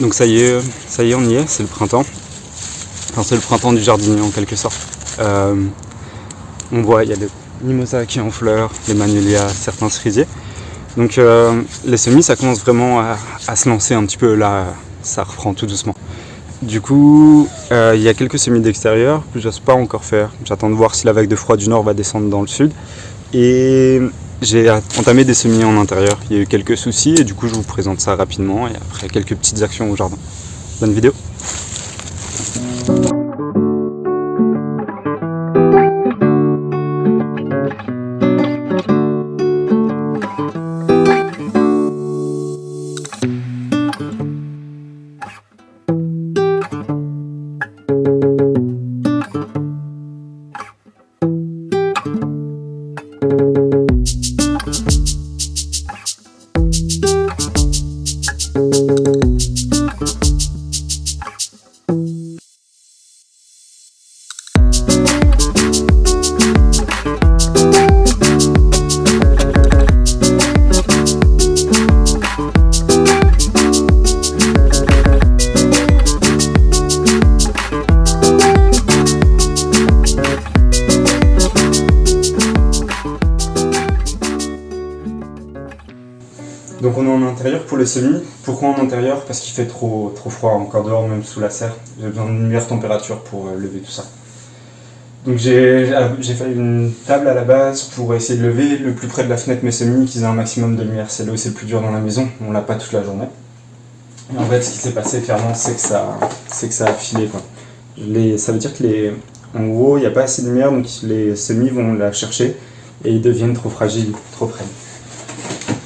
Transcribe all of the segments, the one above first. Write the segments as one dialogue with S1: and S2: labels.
S1: Donc ça y est, on y est, c'est le printemps. Enfin, c'est le printemps du jardinier en quelque sorte. On voit, il y a des mimosas qui sont en fleurs, des magnolias, certains cerisiers. Donc les semis, ça commence vraiment à se lancer un petit peu, là, ça reprend tout doucement. Du coup, il y a quelques semis d'extérieur que j'ose pas encore faire. J'attends de voir si la vague de froid du nord va descendre dans le sud. Et j'ai entamé des semis en intérieur. Il y a eu quelques soucis et du coup, je vous présente ça rapidement et après quelques petites actions au jardin. Bonne vidéo. Donc on est en intérieur pour les semis. Pourquoi en intérieur? Parce qu'il fait trop froid encore dehors, même sous la serre. J'ai besoin d'une meilleure température pour lever tout ça. Donc j'ai fait une table à la base pour essayer de lever le plus près de la fenêtre mes semis, qu'ils aient un maximum de lumière. C'est là où c'est le plus dur dans la maison, on l'a pas toute la journée. Et en fait ce qui s'est passé clairement, c'est que ça a filé, quoi. Ça veut dire que en gros il n'y a pas assez de lumière, donc les semis vont la chercher et ils deviennent trop fragiles, trop près.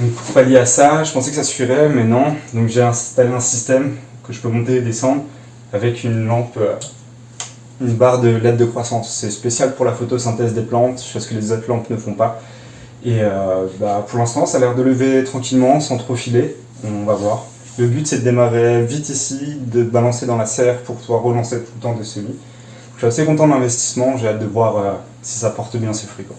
S1: Donc pour pallier à ça, je pensais que ça suffirait, mais non. Donc j'ai installé un système que je peux monter et descendre avec une lampe, une barre de LED de croissance. C'est spécial pour la photosynthèse des plantes, chose que les autres lampes ne font pas. Et pour l'instant, ça a l'air de lever tranquillement, sans trop filer. On va voir. Le but, c'est de démarrer vite ici, de balancer dans la serre pour pouvoir relancer tout le temps des semis. Je suis assez content de l'investissement, j'ai hâte de voir si ça porte bien ses fruits, quoi.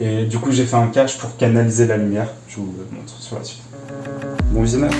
S1: Et du coup j'ai fait un cache pour canaliser la lumière, je vous le montre sur la suite. Bon visionnage.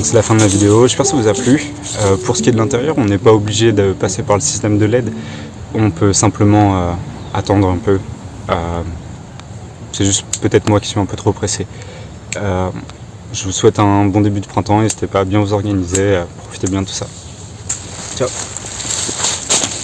S1: C'est la fin de ma vidéo, j'espère que ça vous a plu. Pour ce qui est de l'intérieur, on n'est pas obligé de passer par le système de LED. On peut simplement attendre un peu. C'est juste peut-être moi qui suis un peu trop pressé. Je vous souhaite un bon début de printemps, n'hésitez pas à bien vous organiser, profitez bien de tout ça. Ciao.